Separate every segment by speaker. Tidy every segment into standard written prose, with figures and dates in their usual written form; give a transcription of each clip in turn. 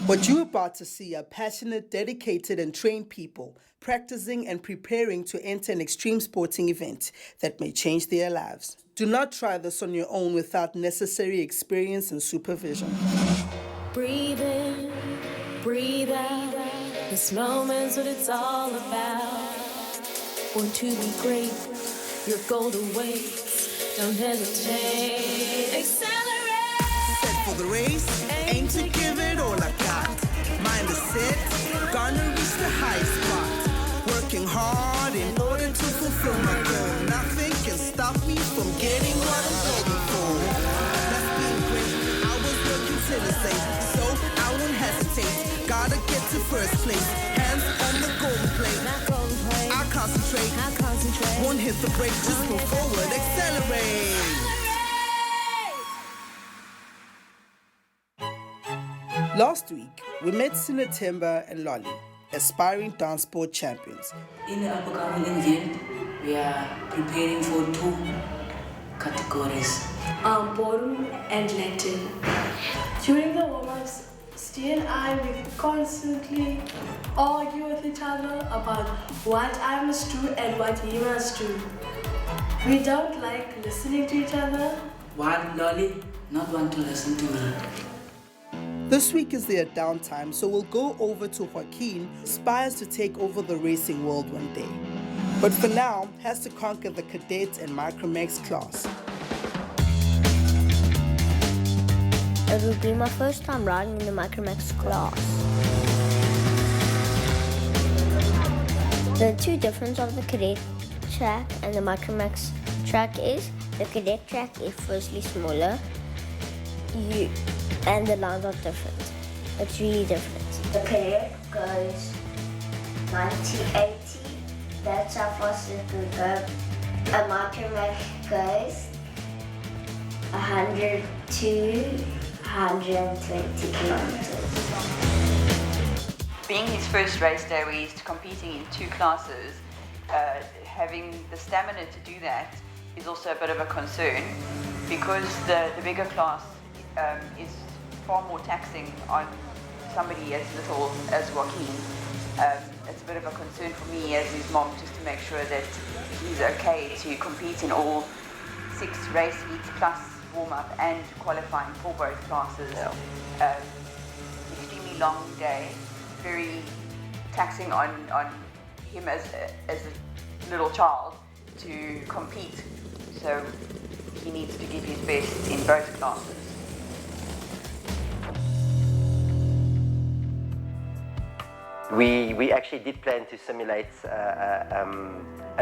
Speaker 1: What you're about to see are passionate, dedicated, and trained people practicing and preparing to enter an extreme sporting event that may change their lives. Do not try this on your own without necessary experience and supervision.
Speaker 2: Breathe in, breathe out. This moment's what it's all about. Want to be great, your goal to wait. Don't hesitate. Xcellerate!
Speaker 1: Set for the race, aim to give it all I got. Mind is set, gonna reach the high spot. Working hard in order to fulfill my goal. Nothing can stop me from getting what I'm going for. That's being great, I was working till it's late, so I won't hesitate. Gotta get to first place, hands on the golden plate. I concentrate, won't hit the brake, just move forward, accelerate. Last week, we met Sinatemba and Lolly, aspiring dance sport champions.
Speaker 3: In the upcoming event, we are preparing for 2 categories.
Speaker 4: Ballroom and Latin. During the warm-ups, Steve and I we constantly argue with each other about what I must do and what he must do. We don't like listening to each other.
Speaker 3: While Lolly not want to listen to me.
Speaker 1: This week is their downtime, so we'll go over to Joaquin, aspires to take over the racing world one day. But for now, has to conquer the Cadet and Micro Max class.
Speaker 5: It will be my first time riding in the Micro Max class. The two differences of the Cadet track and the Micro Max track is the Cadet track is firstly smaller and the lines are different. It's really different. The Cadet goes 90-80. That's how fast it can go. A Micro Max goes 100 to 120 kilometers.
Speaker 6: Being his first race day where he's competing in 2 classes, having the stamina to do that is also a bit of a concern because the bigger class is far more taxing on somebody as little as Joaquin. It's a bit of a concern for me as his mom just to make sure that he's okay to compete in all 6 race heats plus warm-up and qualifying for both classes. Extremely long day, very taxing on him as a little child to compete. So he needs to give his best in both classes.
Speaker 7: We actually did plan to simulate a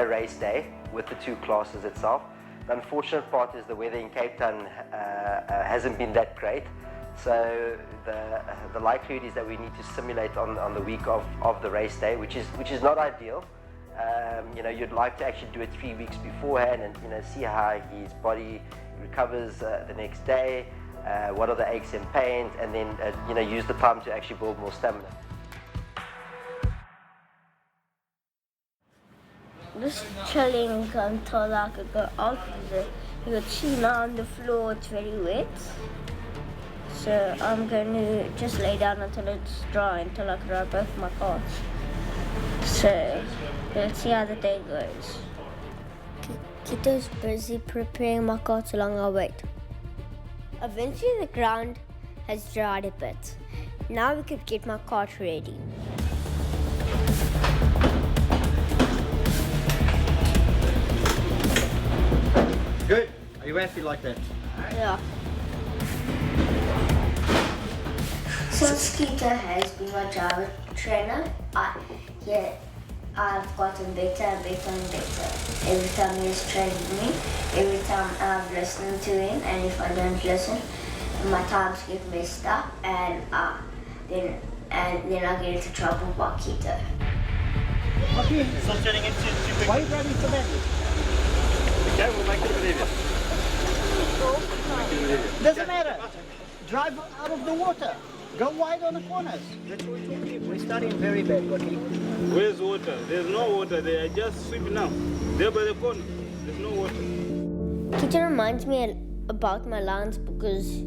Speaker 7: race day with the 2 classes itself. The unfortunate part is the weather in Cape Town hasn't been that great, so the likelihood is that we need to simulate on the week of the race day, which is not ideal. You'd like to actually do it 3 weeks beforehand and see how his body recovers the next day, what are the aches and pains, and then use the time to actually build more stamina.
Speaker 5: Just chilling until I could go out because you could see now on the floor it's very wet. So I'm going to just lay down until it's dry, until I can ride both my cars. So let's see how the day goes. Kito's busy preparing my car so long I'll wait. Eventually the ground has dried a bit. Now we could get my cart ready.
Speaker 8: Good. Are you happy like that?
Speaker 5: Yeah. Since Kito has been my driver trainer, I've gotten better and better and better. Every time he's training me, every time I'm listening to him, and if I don't listen, my times get messed up, and then I get into trouble by Kito.
Speaker 8: Okay. Stop turning into stupid. Why are you driving so badly? Okay, we'll make it a video. Doesn't matter. Drive out of the water. Go wide on the corners. That's what we're talking about. We're starting very bad, Joaquin.
Speaker 9: Where's water? There's no water there. I just sweep now. There by the corner. There's no water.
Speaker 5: Kito reminds me about my lines because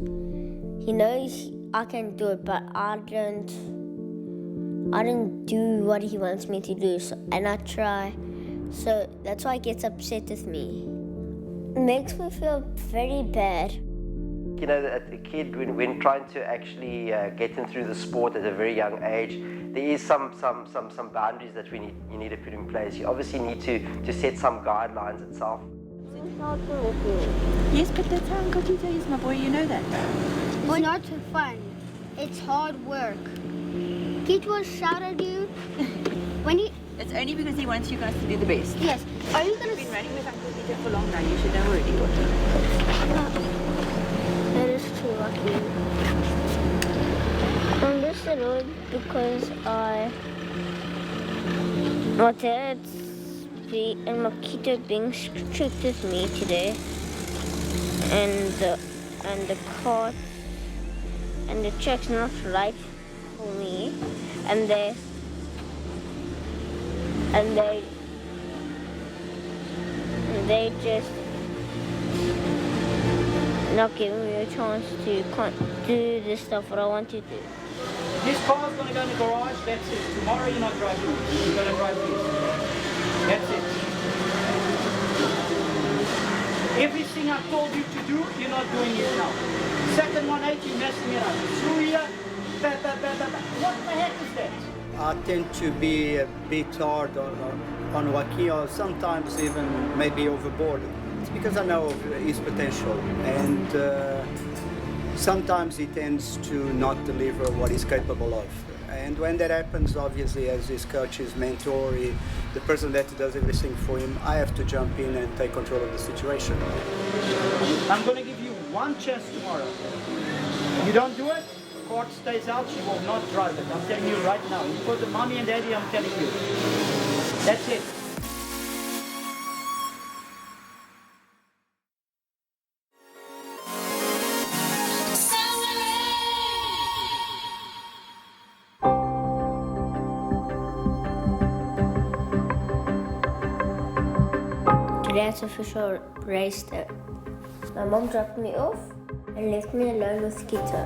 Speaker 5: he knows I can do it, but I don't do what he wants me to do, and I try. So that's why he gets upset with me. It makes me feel very bad.
Speaker 7: You know, a kid, when trying to actually get him through the sport at a very young age, there is some boundaries that you need to put in place. You obviously need to set some guidelines itself.
Speaker 6: Yes, but that's how Nkotito is, my boy, you know that.
Speaker 5: It's not fun. It's hard work. Kid will shout at you when you...
Speaker 6: It's only because he wants you guys to do the best.
Speaker 5: Yes. Are you going to...
Speaker 6: You've been running with Uncle Peter for long now, you should know already.
Speaker 5: That is true, Joaquin. I'm just annoyed because my dad's and Makito being strict with me today, and the cart and the track's not right for me, and they just not giving me a chance to do the stuff what I want to do.
Speaker 8: This car's going to go in the garage, that's it. Tomorrow you're not driving. You're going to drive this. That's it. Everything I told you to do, you're not doing it now. Second 180, you're messing it up. Through here, what the heck is that? I tend to be a bit hard on Joaquin, or sometimes even maybe overboard. It's because I know of his potential, and sometimes he tends to not deliver what he's capable of. And when that happens, obviously, as his coach, his mentor, the person that does everything for him, I have to jump in and take control of the situation. I'm going to give you one chance tomorrow. You don't do it, court stays out, she will not drive it. I'm telling you right now. Because of mommy and daddy, I'm telling you. That's it.
Speaker 5: Today's official race day. My mom dropped me off and left me alone with Kito.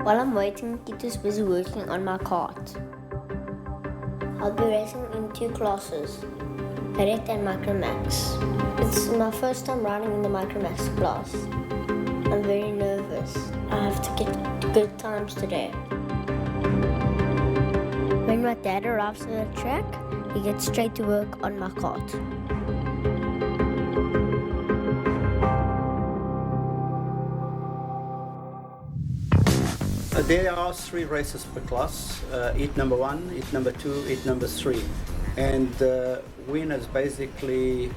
Speaker 5: While I'm waiting, Kito's busy working on my cart. I'll be racing in 2 classes, Cadet and Micro Max. It's my first time riding in the Micro Max class. I'm very nervous. I have to get good times today. When my dad arrives at the track, he gets straight to work on my cart.
Speaker 8: There are 3 races per class, heat number 1, heat number 2, heat number 3. And the winner is basically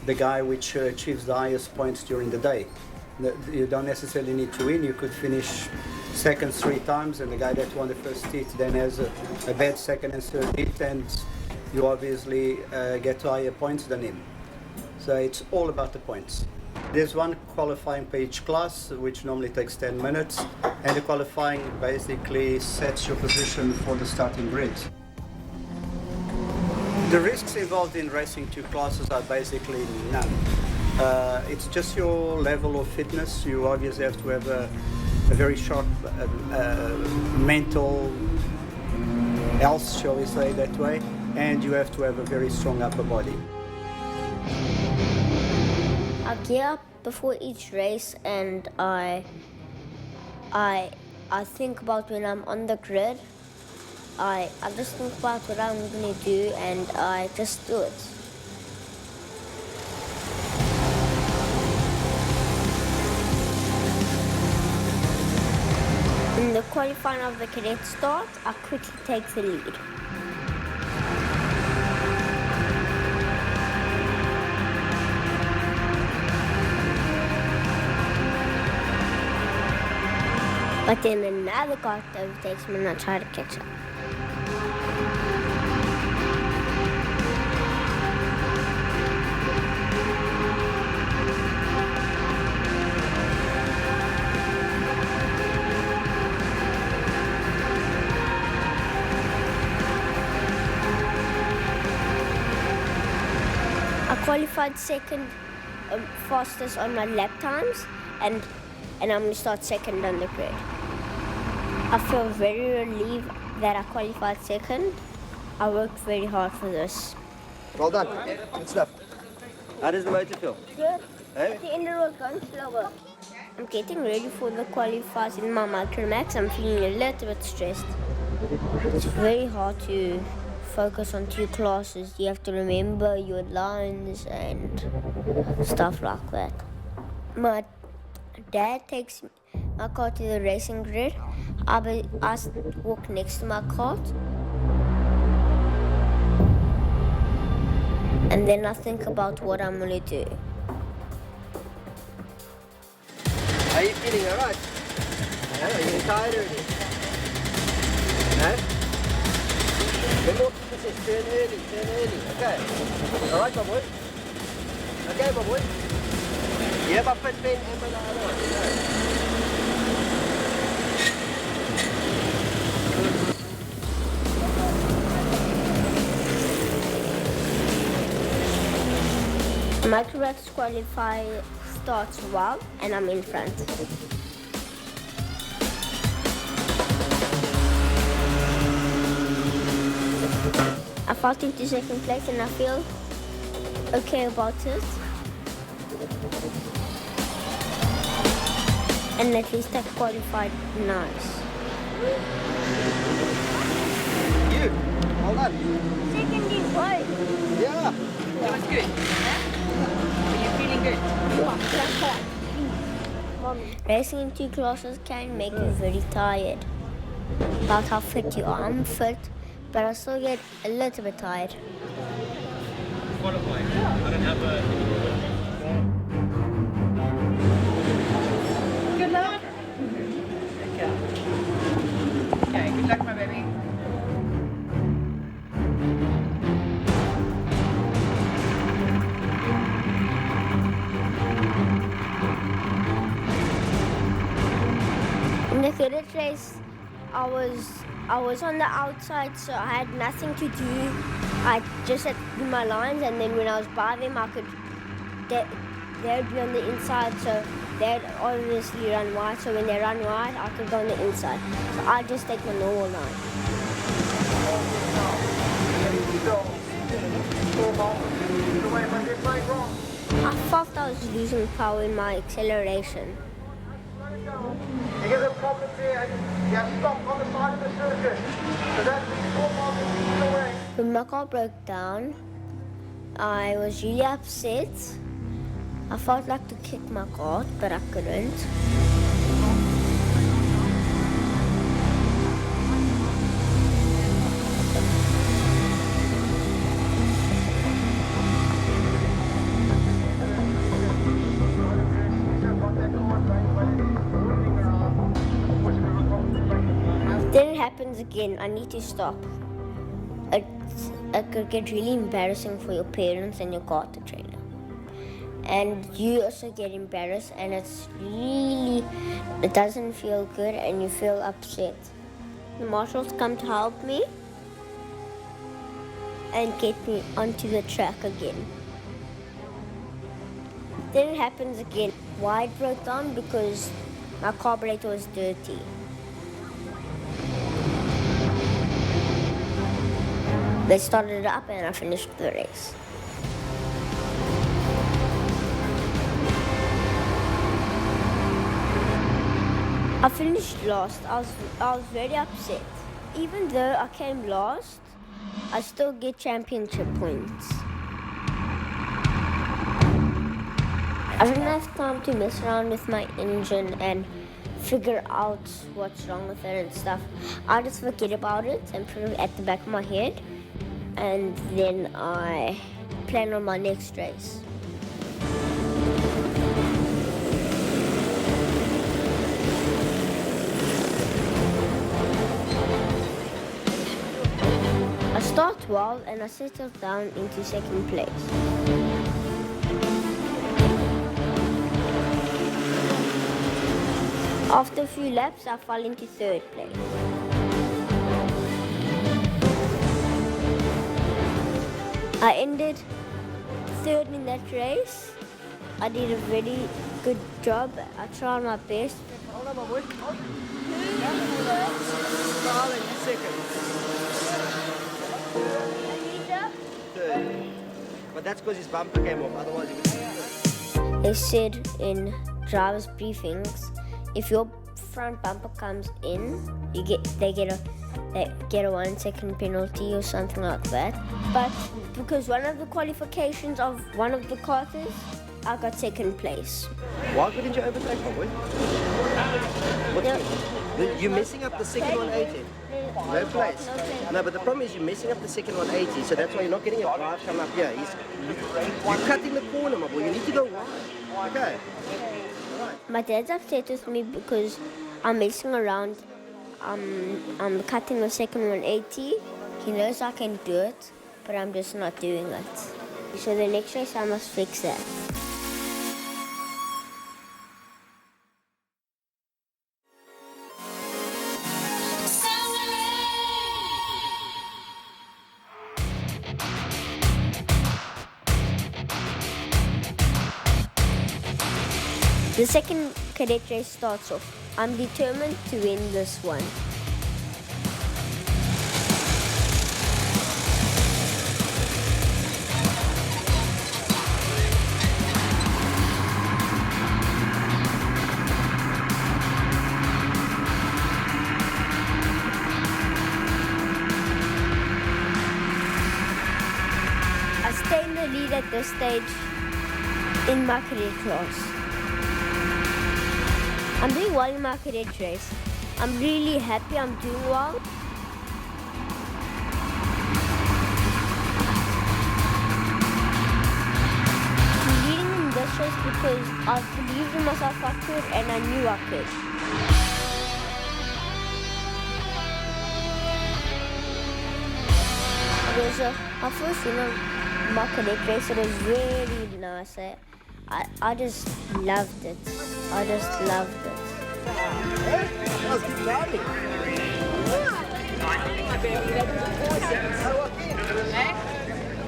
Speaker 8: the guy which achieves the highest points during the day. You don't necessarily need to win, you could finish second 3 times, and the guy that won the first heat then has a bad second and third heat, and you obviously get higher points than him. So it's all about the points. There's 1 qualifying per each class, which normally takes 10 minutes, and the qualifying basically sets your position for the starting grid. The risks involved in racing 2 classes are basically none. It's just your level of fitness. You obviously have to have a very sharp mental health, shall we say that way, and you have to have a very strong upper body.
Speaker 5: I gear up before each race, and I think about when I'm on the grid. I just think about what I'm going to do, and I just do it. When the qualifying of the cadet starts, I quickly take the lead. But then another car overtakes me and I try to catch up. I qualified second fastest on my lap times, and I'm going to start second on the grid. I feel very relieved that I qualified second. I worked very hard for this.
Speaker 7: Well done. Good stuff. How does the motor feel?
Speaker 5: Good.
Speaker 7: Hey?
Speaker 5: At the end it was going slower. I'm getting ready for the qualifiers in my Micro Max. I'm feeling a little bit stressed. It's very hard to focus on 2 classes. You have to remember your lines and stuff like that. My dad takes my car to the racing grid. I walk next to my cart. And then I think about what I'm going to do.
Speaker 7: Are you feeling alright? Are you getting tired already? No? Remember what people say, turn early. Okay. Alright, my boy. Okay, my boy. You have a fit pen and my other one.
Speaker 5: Micro Max qualify starts well, and I'm in front. I fought into second place, and I feel okay about it. And at least I qualified nice.
Speaker 7: You, well done.
Speaker 5: Second in point.
Speaker 7: Yeah.
Speaker 6: That was good. Are you feeling good?
Speaker 5: Racing in 2 classes can make you very tired. About how fit you are. I'm fit, but I still get a little bit tired.
Speaker 10: Qualifying. I don't have a...
Speaker 6: Good luck. Okay, good luck, my baby.
Speaker 5: In the cadet race, I was on the outside, so I had nothing to do. I just had to do my lines, and then when I was by them, they'd be on the inside, so they'd obviously run wide. So when they run wide, I could go on the inside. So I just take my normal line. I felt I was losing power in my acceleration.
Speaker 11: You get a problem here, you have stopped on the side of the circuit. So that means 4 miles either way.
Speaker 5: When my car broke down, I was really upset. I felt like to kick my car, but I couldn't. Then it happens again. I need to stop. It could get really embarrassing for your parents and your karting trainer. And you also get embarrassed, and it doesn't feel good, and you feel upset. The marshals come to help me and get me onto the track again. Then it happens again. Why it broke down? Because my carburetor was dirty. They started it up and I finished the race. I finished last. I was very upset. Even though I came last, I still get championship points. I don't have time to mess around with my engine and figure out what's wrong with it and stuff. I just forget about it and put it at the back of my head, and then I plan on my next race. I start well and I settle down into second place. After a few laps, I fell into third place. I ended third in that race. I did a very good job. I tried my best.
Speaker 11: Hold on, my boy.
Speaker 7: Carl and you second. Third. But that's because his bumper came off, otherwise he would have been.
Speaker 5: They said in driver's briefings, if your front bumper comes in, they get a 1 second penalty or something like that. But because one of the qualifications of one of the karters, I got second place.
Speaker 7: Why couldn't you overtake, my boy? You're messing up the second 180. No place. No, but the problem is you're messing up the second 180, so that's why you're not getting a drive come up here. You're cutting the corner, my boy. You need to go wide. Okay.
Speaker 5: My dad's upset with me because I'm messing around. I'm cutting the second 180. He knows I can do it, but I'm just not doing it. So the next race I must fix that. The second cadet race starts off. I'm determined to win this one. I stay in the lead at this stage in my cadet class. I'm doing well in my cadet race. I'm really happy I'm doing well. I'm leading in this race because I believed in myself I could and I knew I could. It was my first win of my cadet race. It was really nice. I just loved it. I just loved it.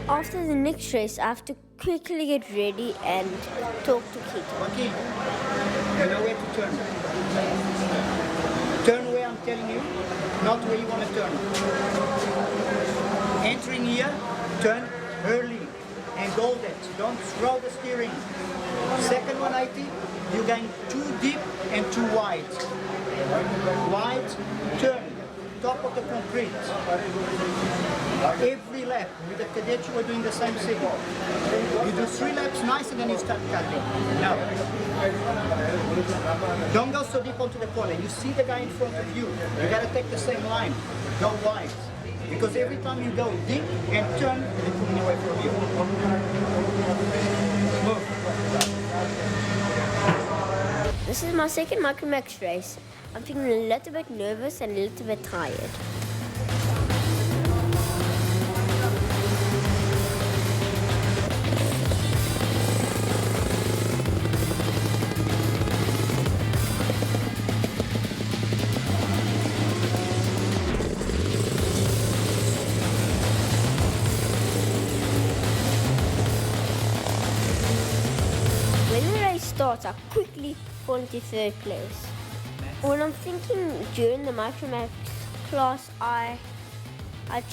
Speaker 5: After the next race, I have to quickly get ready and talk to Kit.
Speaker 8: Joaquin, you know where to turn. Turn where I'm telling you, not where you want to turn. Entering here, turn early and go there. Don't throw the steering. Second 180, you're going too deep and too wide. Wide, turn, top of the concrete. Every lap, with the cadet you are doing the same thing. You do 3 laps nice and then you start cutting. Now, don't go so deep onto the corner. You see the guy in front of you. You got to take the same line. Go wide. Because every time you go deep and turn, they're pulling away from you. Move.
Speaker 5: This is my second Micro Max race. I'm feeling a little bit nervous and a little bit tired. When the race starts, I quickly fall into third place. When I'm thinking during the Micro Max class, I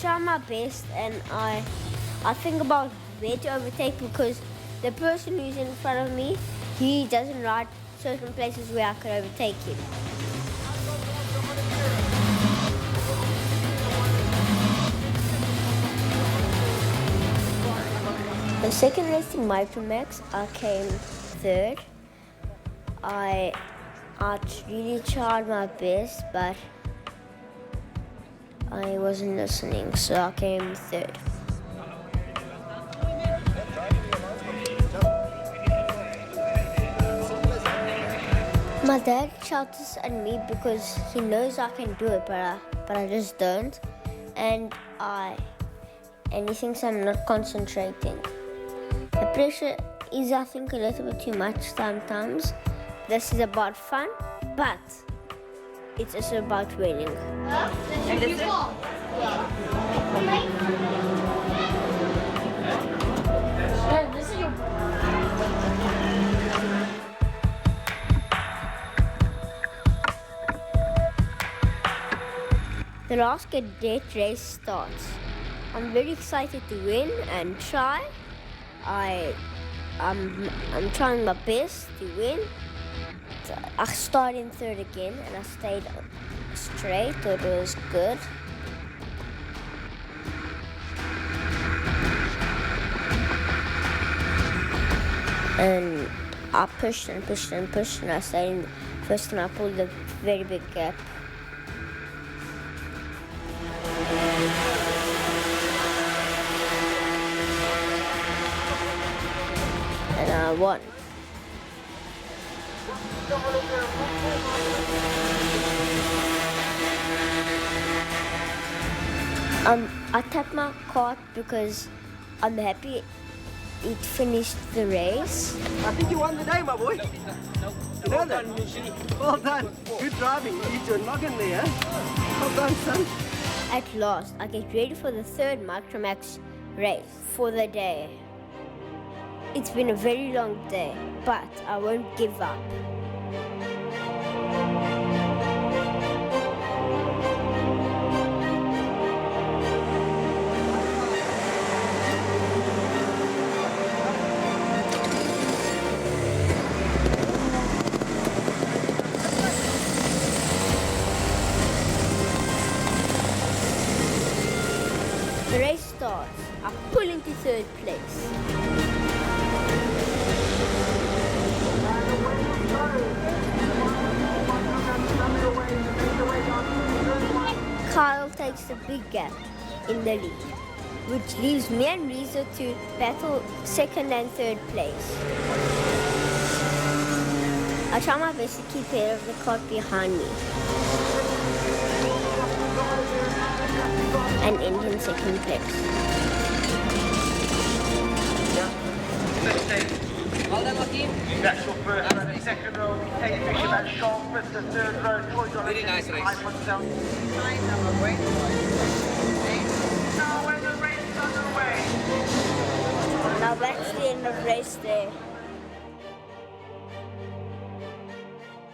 Speaker 5: try my best and I think about where to overtake because the person who's in front of me, he doesn't ride certain places where I could overtake him. The second race in Micro Max, I came third. I really tried my best, but I wasn't listening, so I came third. My dad shouts at me because he knows I can do it, but I just don't, and he thinks I'm not concentrating. The pressure is, I think, a little bit too much sometimes. This is about fun, but it's also about winning.
Speaker 6: And this is your...
Speaker 5: The last cadet race starts. I'm very excited to win and try. I'm trying my best to win. I started in third again and I stayed straight, so it was good. And I pushed and pushed and pushed, and I stayed in first, and I pulled a very big gap. And I won. I tapped my cart because I'm happy it finished the race.
Speaker 7: I think you won the day, my boy. You know that? Well done. Good driving. You hit your noggin there, huh? Well done, son.
Speaker 5: At last, I get ready for the third Micro Max race for the day. It's been a very long day, but I won't give up. The race starts. I pull into third place. Kyle takes the big gap in the lead, which leaves me and Riza to battle second and third place. I try my best to keep ahead of the cart behind me and end in second place.
Speaker 11: Well done, Joaquin. That's your first row. Second row, take a picture of that sharp fist. The third row, very nice race. Now when the race is underway.
Speaker 5: Now that's the end of race day.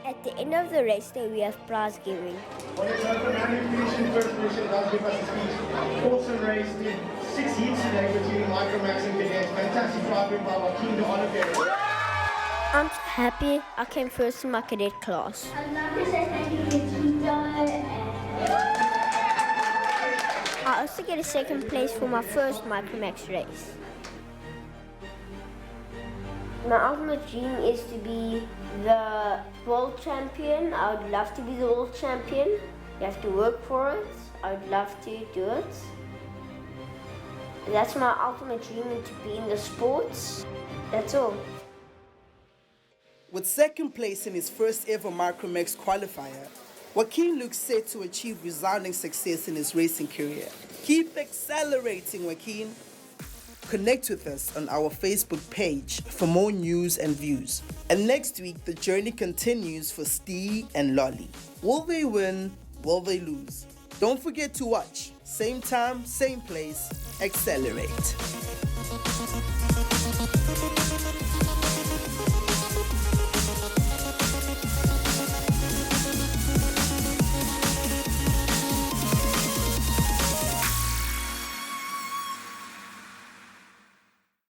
Speaker 5: At the end of the race day, we have prize giving.
Speaker 11: Well, it's open. Randy finished in first position. Does give us a speech. Awesome race. Did 6 heats today between Micro Max and Cadet. Fantastic driving by Joaquin to honor them.
Speaker 5: I'm so happy I came first in my cadet class.
Speaker 10: I'd love to say thank you to EP2.
Speaker 5: I also get a second place for my first Micro Max race. My ultimate dream is to be the world champion. I would love to be the world champion. You have to work for it. I would love to do it. That's my ultimate dream, to be in the sports. That's all.
Speaker 1: With second place in his first ever Micro Max qualifier, Joaquin looks set to achieve resounding success in his racing career. Keep accelerating, Joaquin. Connect with us on our Facebook page for more news and views. And next week, the journey continues for Steve and Lolly. Will they win? Will they lose? Don't forget to watch. Same time, same place. Xcellerate.